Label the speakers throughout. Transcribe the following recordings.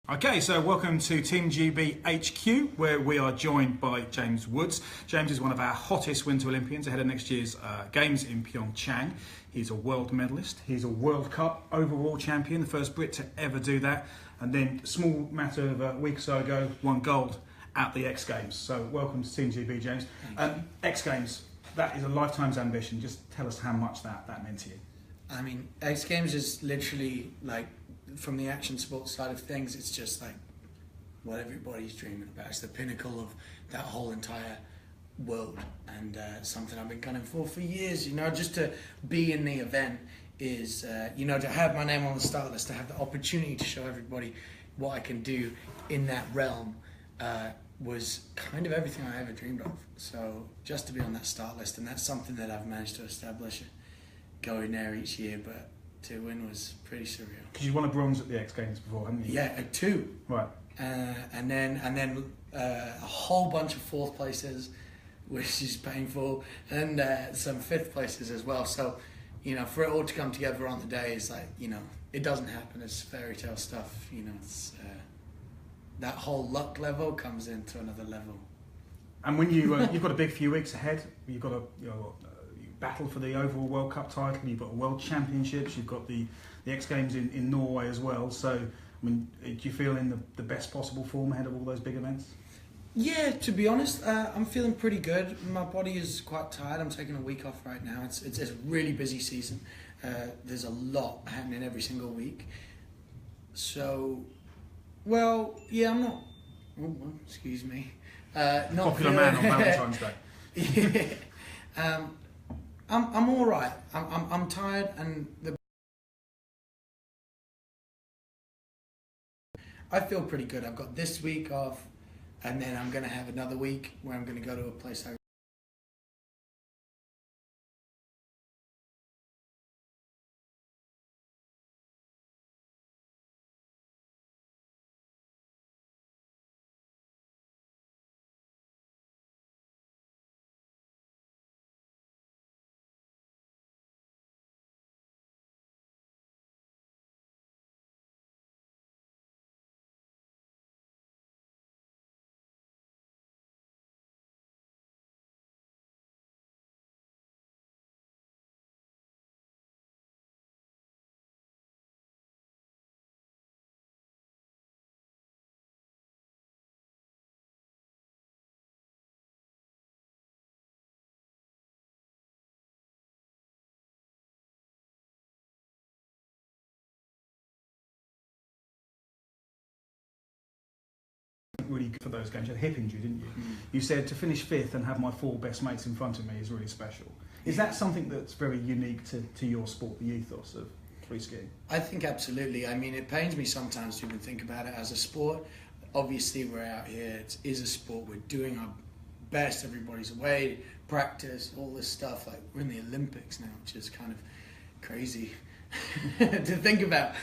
Speaker 1: Okay, so welcome to Team GB HQ, where we are joined by James Woods. James is one of our hottest Winter Olympians ahead of next year's Games in Pyeongchang. He's a world medalist. He's a World Cup overall champion, the first Brit to ever do that. And then, a small matter of a week or so ago, won gold at the X Games. So welcome to Team GB, James. X Games, that is a lifetime's ambition. Just tell us how much that meant to you.
Speaker 2: I mean, X Games is literally like, from the action sports side of things, it's just like what everybody's dreaming about. It's the pinnacle of that whole entire world, and something I've been gunning for years. You know, just to be in the event is, you know, to have my name on the start list, to have the opportunity to show everybody what I can do in that realm, was kind of everything I ever dreamed of. So just to be on that start list, and that's something that I've managed to establish, going there each year, but to win was pretty surreal.
Speaker 1: Because you won a bronze at the X Games before, haven't you?
Speaker 2: Yeah, two.
Speaker 1: Right.
Speaker 2: And then a whole bunch of fourth places, which is painful, and some fifth places as well. So, you know, for it all to come together on the day is like, you know, it doesn't happen. It's fairy tale stuff. You know, it's that whole luck level comes into another level.
Speaker 1: And when you you've got a big few weeks ahead, you've got you battle for the overall World Cup title, you've got World Championships, you've got the X Games in Norway as well. So, I mean, do you feel in the best possible form ahead of all those big events?
Speaker 2: Yeah, to be honest, I'm feeling pretty good. My body is quite tired. I'm taking a week off right now. It's a really busy season. There's a lot happening every single week. So, well, yeah, I'm not... Oh, excuse me. Not
Speaker 1: popular man on Valentine's Day.
Speaker 2: Yeah. I'm all right. I'm tired, and I feel pretty good. I've got this week off, and then I'm going to have another week where I'm going to go to a place I
Speaker 1: really good for those games. You had a hip injury, didn't you? You said to finish fifth and have my four best mates in front of me is really special. Is that something that's very unique to your sport, the ethos of free skiing?
Speaker 2: I think absolutely. I mean, it pains me sometimes to even think about it as a sport. Obviously, we're out here. It is a sport. We're doing our best. Everybody's away, practice, all this stuff. Like, we're in the Olympics now, which is kind of crazy to think about.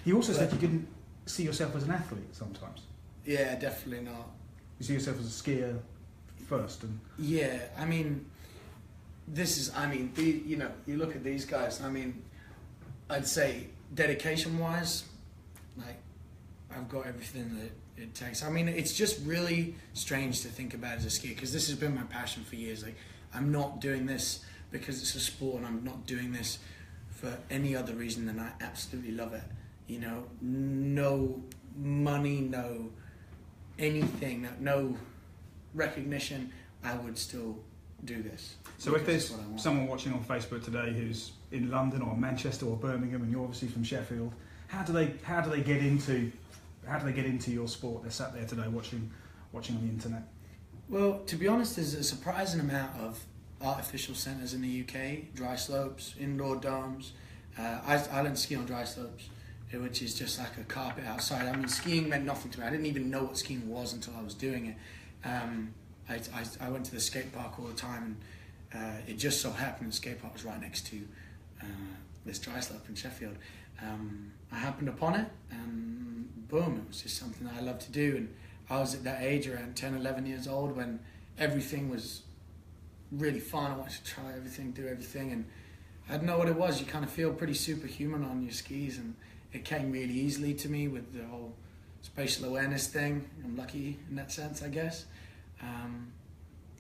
Speaker 1: You also said you didn't see yourself as an athlete sometimes.
Speaker 2: Yeah, definitely not.
Speaker 1: You see yourself as a skier first, and
Speaker 2: yeah, I mean, you know, you look at these guys. I mean, I'd say dedication-wise, like, I've got everything that it takes. I mean, it's just really strange to think about as a skier, because this has been my passion for years. Like, I'm not doing this because it's a sport, and I'm not doing this for any other reason than I absolutely love it. You know, no money, no anything, no recognition, I would still do this.
Speaker 1: So if there's someone watching on Facebook today who's in London or Manchester or Birmingham, and you're obviously from Sheffield, how do they get into your sport? They're sat there today watching on the internet.
Speaker 2: Well, to be honest, there's a surprising amount of artificial centres in the UK, dry slopes, indoor domes. I learned to ski on dry slopes, which is just like a carpet outside. I mean, skiing meant nothing to me. I didn't even know what skiing was until I was doing it. I went to the skate park all the time, and it just so happened the skate park was right next to this dry slope in Sheffield. I happened upon it, and boom, it was just something that I loved to do. And I was at that age, around 10, 11 years old, when everything was really fun. I wanted to try everything, do everything, and I didn't know what it was. You kind of feel pretty superhuman on your skis, and it came really easily to me with the whole spatial awareness thing. I'm lucky in that sense, I guess.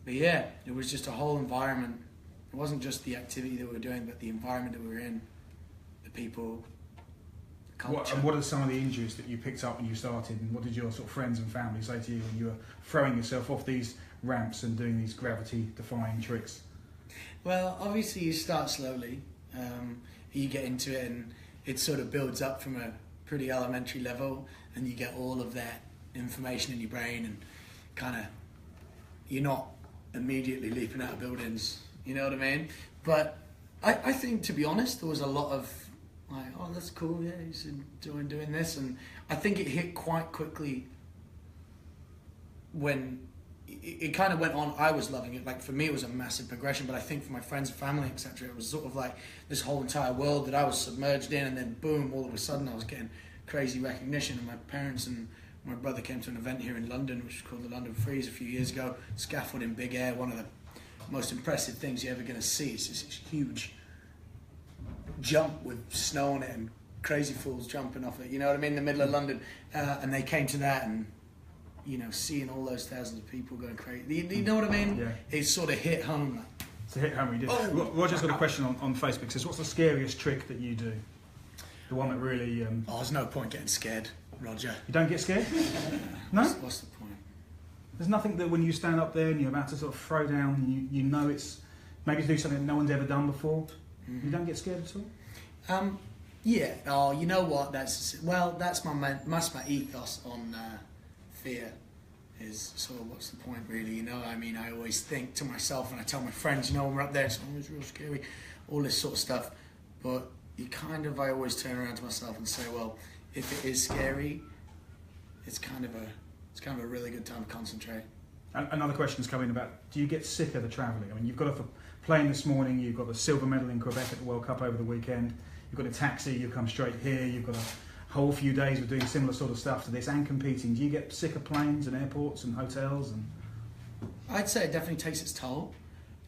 Speaker 2: But yeah, it was just a whole environment. It wasn't just the activity that we were doing, but the environment that we were in, the people, the culture.
Speaker 1: What are some of the injuries that you picked up when you started, and what did your sort of friends and family say to you when you were throwing yourself off these ramps and doing these gravity-defying tricks?
Speaker 2: Well, obviously you start slowly. You get into it and it sort of builds up from a pretty elementary level, and you get all of that information in your brain, and kind of you're not immediately leaping out of buildings, you know what I mean? But I think, to be honest, there was a lot of like, oh, that's cool, yeah, he's enjoying doing this, and I think it hit quite quickly when it kind of went on. I was loving it. Like, for me, it was a massive progression, but I think for my friends and family, etc., it was sort of like this whole entire world that I was submerged in, and then boom, all of a sudden I was getting crazy recognition. And my parents and my brother came to an event here in London, which is called the London Freeze, a few years ago. Scaffold in big air, one of the most impressive things you're ever going to see. It's just this huge jump with snow on it and crazy fools jumping off it, you know what I mean, in the middle of London. And they came to that, and you know, seeing all those thousands of people going crazy, you know what I mean?
Speaker 1: Yeah.
Speaker 2: It sort of hit home.
Speaker 1: To hit home, you did.
Speaker 2: Oh,
Speaker 1: Roger's got a question on Facebook. It says, what's the scariest trick that you do? The one that really...
Speaker 2: Oh, there's no point getting scared, Roger.
Speaker 1: You don't get scared? No?
Speaker 2: What's the point?
Speaker 1: There's nothing that when you stand up there and you're about to sort of throw down, you know it's maybe to do something that no one's ever done before. Mm-hmm. You don't get scared at all?
Speaker 2: Yeah. Oh, you know what? That's my ethos on fear. Is sort of, what's the point, really? You know, I mean, I always think to myself, and I tell my friends, you know, when we're up there, it's always real scary, all this sort of stuff. But I always turn around to myself and say, well, if it is scary, it's kind of a really good time to concentrate.
Speaker 1: Another question's coming about, do you get sick of the travelling? I mean, you've got a plane this morning, you've got the silver medal in Quebec at the World Cup over the weekend, you've got a taxi, you've come straight here, you've got a whole few days of doing similar sort of stuff to this and competing. Do you get sick of planes and airports and hotels? And
Speaker 2: I'd say it definitely takes its toll.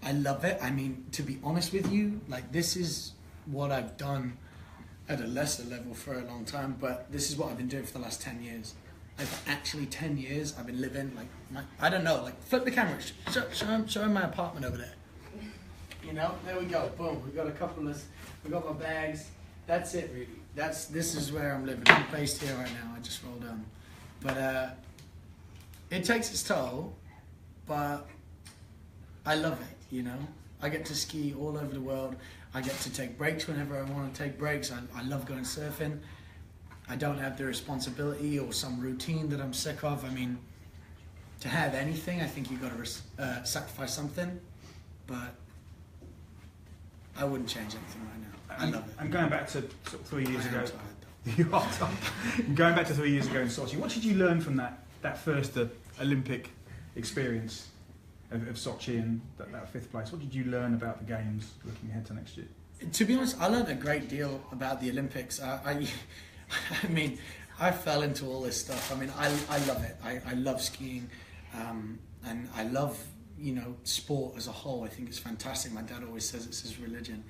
Speaker 2: I love it. I mean, to be honest with you, like, this is what I've done at a lesser level for a long time, but this is what I've been doing for the last 10 years. Like, actually 10 years I've been living, like, I don't know, like, flip the camera, show him my apartment over there. You know, there we go, boom, we got we got my bags, that's it really. This is where I'm living. I'm based here right now, I just rolled down. But it takes its toll, but I love it, you know. I get to ski all over the world. I get to take breaks whenever I want to take breaks. I love going surfing. I don't have the responsibility or some routine that I'm sick of. I mean, to have anything, I think you've got to sacrifice something, but I wouldn't change anything right now. I love it.
Speaker 1: And going back to sort of 3 years ago,
Speaker 2: tired,
Speaker 1: you are tired. Going back to 3 years ago in Sochi, what did you learn from that first Olympic experience of Sochi and that fifth place? What did you learn about the games looking ahead to next year?
Speaker 2: To be honest, I learned a great deal about the Olympics. I mean, I fell into all this stuff. I mean, I love it. I love skiing, and I love, you know, sport as a whole. I think it's fantastic. My dad always says it's his religion,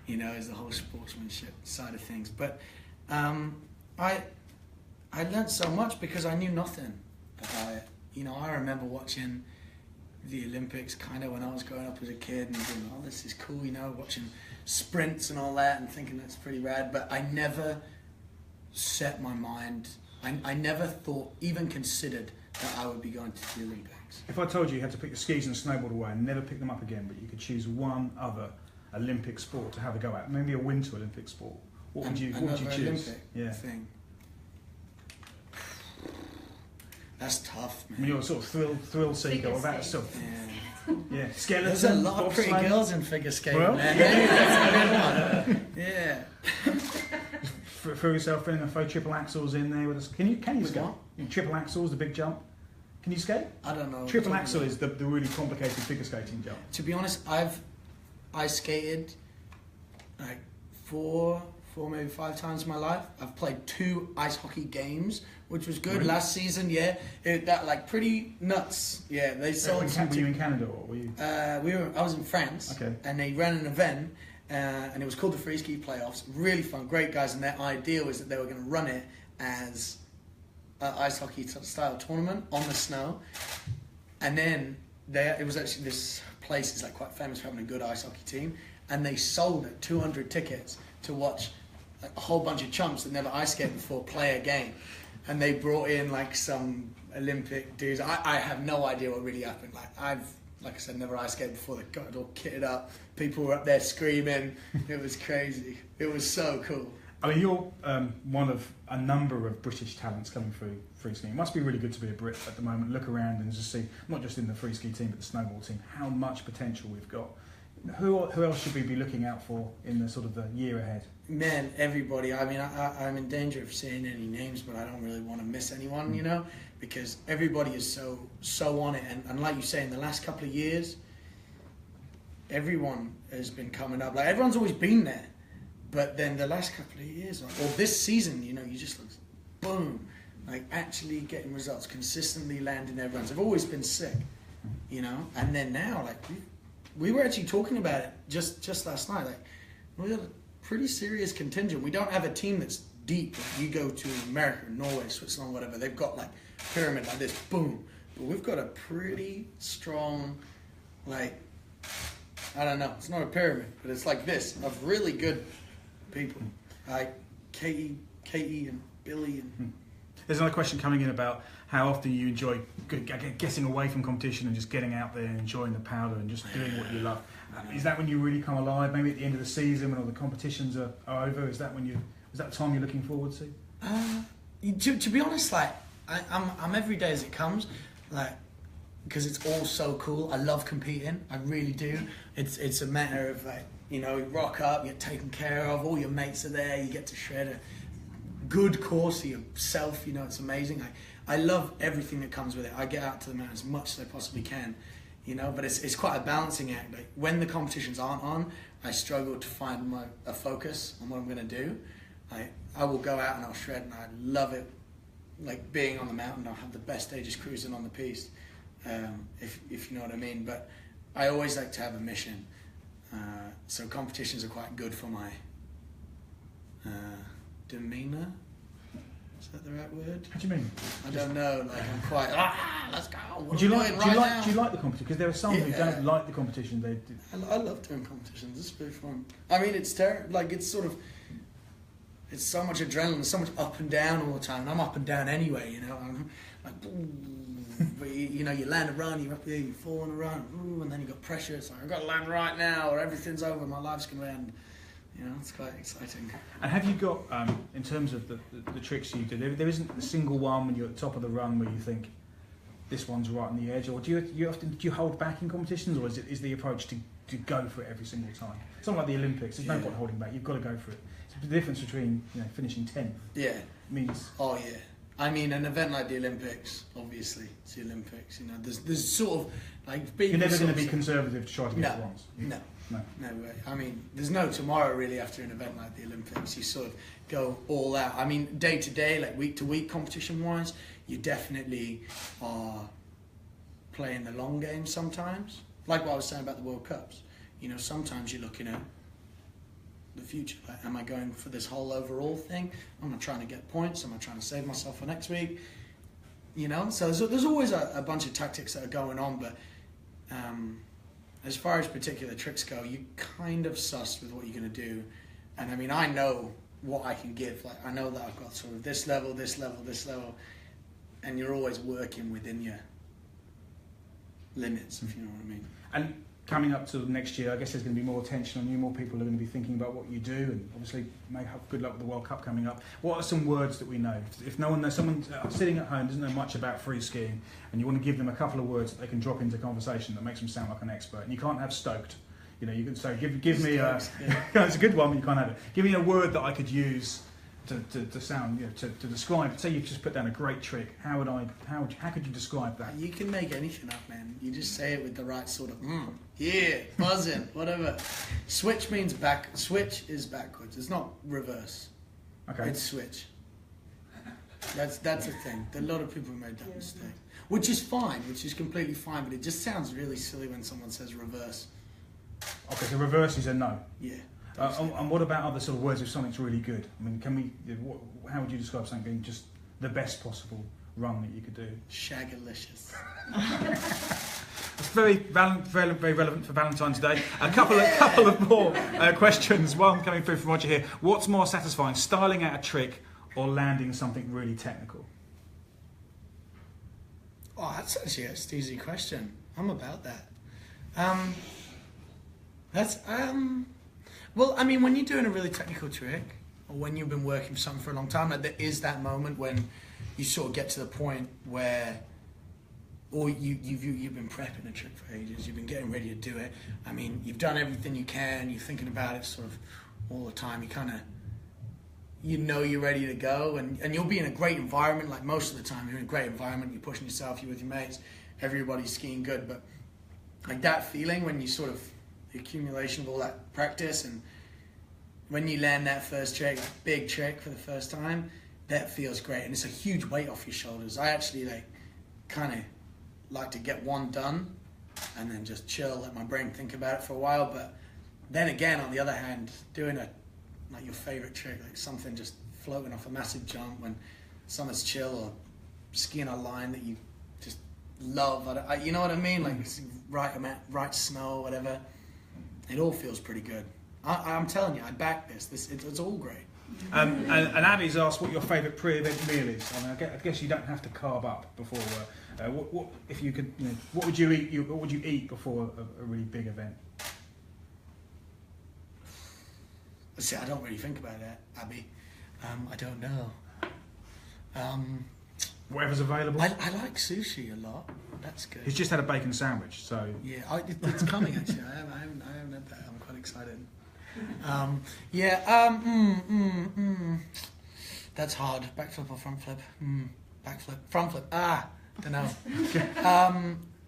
Speaker 2: you know, is the whole sportsmanship side of things. But I learned so much because I knew nothing about it. You know, I remember watching the Olympics kind of when I was growing up as a kid and thinking, oh, this is cool, you know, watching sprints and all that and thinking that's pretty rad. But I never set my mind, I never thought, even considered that I would be going to the Olympics.
Speaker 1: If I told you you had to pick your skis and snowboard away and never pick them up again, but you could choose one other Olympic sport to have a go at, maybe a winter Olympic sport, what would you choose?
Speaker 2: Olympic thing. That's tough, man.
Speaker 1: I mean, you're a sort of thrill seeker or that stuff. Yeah. Skeleton.
Speaker 2: There's a lot of pretty girls in figure skating,
Speaker 1: well,
Speaker 2: man. That's a good one. Yeah.
Speaker 1: Throw yourself in a few triple axels in there with us. Can you skate?
Speaker 2: What?
Speaker 1: Triple axels, the big jump. Can you skate?
Speaker 2: I don't know.
Speaker 1: Triple axel is the really complicated figure skating jump.
Speaker 2: To be honest, I skated like four, maybe 5 times in my life. I've played 2 ice hockey games, which was good.
Speaker 1: Really?
Speaker 2: Last season, yeah. That like pretty nuts. Yeah, they sold.
Speaker 1: Were you in Canada or were you?
Speaker 2: I was in France.
Speaker 1: Okay.
Speaker 2: And they ran an event, and it was called the Free Ski Playoffs. Really fun, great guys. And their idea was that they were going to run it as ice hockey style tournament on the snow, and then it was actually, this place is like quite famous for having a good ice hockey team, and they sold 200 tickets to watch like a whole bunch of chumps that never ice skated before play a game, and they brought in like some Olympic dudes. I have no idea what really happened. Like I said, never ice skated before. They got it all kitted up. People were up there screaming. It was crazy. It was so cool.
Speaker 1: I mean, you're one of a number of British talents coming through free skiing. It must be really good to be a Brit at the moment. Look around and just see, not just in the free ski team, but the snowball team, how much potential we've got. Who else should we be looking out for in the sort of the year ahead?
Speaker 2: Man, everybody. I mean, I'm in danger of saying any names, but I don't really want to miss anyone, you know, because everybody is so on it. And like you say, in the last couple of years, everyone has been coming up. Like, everyone's always been there. But then the last couple of years, or this season, you know, you just look, boom, like actually getting results, consistently landing their runs. I've always been sick, you know. And then now, like, we were actually talking about it just last night. Like, we got a pretty serious contingent. We don't have a team that's deep. Like, you go to America, Norway, Switzerland, whatever. They've got like pyramid like this, boom. But we've got a pretty strong, like, I don't know. It's not a pyramid, but it's like this of really good people, like Katie and Billy. And
Speaker 1: There's another question coming in about how often you enjoy getting away from competition and just getting out there and enjoying the powder and just doing what you love. Is that when you really come alive? Maybe at the end of the season when all the competitions are over? Is that the time you're looking forward to?
Speaker 2: To be honest, like I'm every day as it comes, like, because it's all so cool. I love competing. I really do. It's a matter of like, you know, you rock up, you get taken care of, all your mates are there, you get to shred a good course of yourself, you know, it's amazing. I love everything that comes with it. I get out to the mountain as much as I possibly can, you know, but it's quite a balancing act. Like, when the competitions aren't on, I struggle to find a focus on what I'm going to do. I will go out and I'll shred, and I love it, like being on the mountain. I'll have the best day just cruising on the piste, if you know what I mean. But I always like to have a mission. So competitions are quite good for my demeanour. Is that the right word?
Speaker 1: What do you mean?
Speaker 2: I don't know. Like, I'm quite, let's go.
Speaker 1: Do you like the competition? Because there are some who don't like the competition. They do.
Speaker 2: I love doing competitions. It's very fun. I mean, it's terrible. Like, it's sort of, it's so much adrenaline, so much up and down all the time. And I'm up and down anyway, you know. I'm like, but you know, you land a run, you're up here, you fall on a run, and then you got pressure. It's like, I've got to land right now, or everything's over. My life's going to end. You know, it's quite exciting.
Speaker 1: And have you got, in terms of the tricks you do, there isn't a single one when you're at the top of the run where you think this one's right on the edge, or do you hold back in competitions, or is the approach to go for it every single time? Something like the Olympics, there's no point holding back. You've got to go for it. It's the difference between, you know, finishing 10th.
Speaker 2: Yeah.
Speaker 1: Means.
Speaker 2: Oh yeah. I mean, an event like the Olympics, obviously, it's the Olympics. You know, there's sort of like being.
Speaker 1: You're never going to be conservative to try to get bronze.
Speaker 2: No way. I mean, there's no tomorrow really after an event like the Olympics. You sort of go all out. I mean, day to day, like week to week, competition wise, you definitely are playing the long game sometimes. Like what I was saying about the World Cups. You know, sometimes you're looking at the future. Like, am I going for this whole overall thing? Am I trying to get points? Am I trying to save myself for next week? You know, so there's always a bunch of tactics that are going on, but as far as particular tricks go, you kind of suss with what you're going to do. And I mean, I know what I can give. Like, I know that I've got sort of this level, and you're always working within your limits, if you know what I mean.
Speaker 1: And coming up to next year, I guess there's going to be more attention on you, more people are going to be thinking about what you do, and obviously may have good luck with the World Cup coming up. What are some words that we know? If no one knows, someone sitting at home doesn't know much about free skiing, and you want to give them a couple of words that they can drop into conversation that makes them sound like an expert, and you can't have stoked. You know, you can say, give me a, it's a good one, but you can't have it. Give me a word that I could use to sound, you know, to describe. Say you've just put down a great trick. How could you describe that?
Speaker 2: You can make anything up, man. You just say it with the right sort of buzzing, whatever. Switch means back. Switch is backwards. It's not reverse.
Speaker 1: Okay.
Speaker 2: It's switch. That's a thing. A lot of people made that mistake, which is fine, which is completely fine. But it just sounds really silly when someone says reverse.
Speaker 1: Okay, so reverse is a no.
Speaker 2: Yeah.
Speaker 1: And what about other sort of words if something's really good? I mean, how would you describe something being just the best possible run that you could do?
Speaker 2: Shagalicious.
Speaker 1: It's very relevant for Valentine's Day. A couple of more questions. One coming through from Roger here. What's more satisfying, styling out a trick or landing something really technical?
Speaker 2: Oh, that's actually an easy question. I'm about that. Well, I mean, when you're doing a really technical trick, or when you've been working for something for a long time, like there is that moment when you sort of get to the point where, or you've been prepping a trick for ages, you've been getting ready to do it. I mean, you've done everything you can, you're thinking about it sort of all the time. You know you're ready to go, and you'll be in a great environment. Like most of the time, you're in a great environment. You're pushing yourself. You're with your mates. Everybody's skiing good, but like that feeling when you sort of the accumulation of all that practice, and when you land that first trick, that big trick for the first time, that feels great, and it's a huge weight off your shoulders. I actually like to get one done, and then just chill, let my brain think about it for a while. But then again, on the other hand, doing like your favorite trick, like something just floating off a massive jump when someone's chill, or skiing a line that you just love. You know what I mean? Like right snow, whatever. It all feels pretty good. I'm telling you, I back this. It's all great.
Speaker 1: And Abby's asked what your favourite pre-event meal is. I mean, I guess you don't have to carb up before. What if you could? What would you eat? What would you eat before a really big event?
Speaker 2: See, I don't really think about that, Abby. I don't know.
Speaker 1: Whatever's available.
Speaker 2: I like sushi a lot. That's good.
Speaker 1: He's just had a bacon sandwich, so
Speaker 2: yeah, it's coming actually. I haven't had that. I'm quite excited. That's hard. Backflip or front flip? Backflip, front flip. Don't know.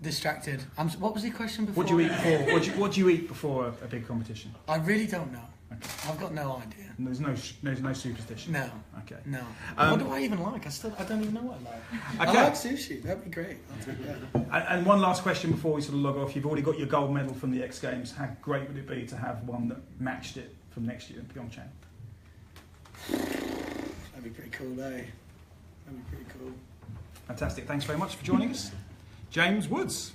Speaker 2: Distracted. What was the question before?
Speaker 1: What do you eat before? What do you eat before a big competition?
Speaker 2: I really don't know.
Speaker 1: Okay.
Speaker 2: I've got no idea.
Speaker 1: There's no superstition.
Speaker 2: No.
Speaker 1: Okay.
Speaker 2: No. What do I even like? I don't even know what I like.
Speaker 1: Okay.
Speaker 2: I like sushi. That'd be great. I'll take that.
Speaker 1: And one last question before we sort of log off. You've already got your gold medal from the X Games. How great would it be to have one that matched it from next year in Pyeongchang?
Speaker 2: That'd be pretty cool, eh? That'd be pretty cool.
Speaker 1: Fantastic. Thanks very much for joining us. James Woods.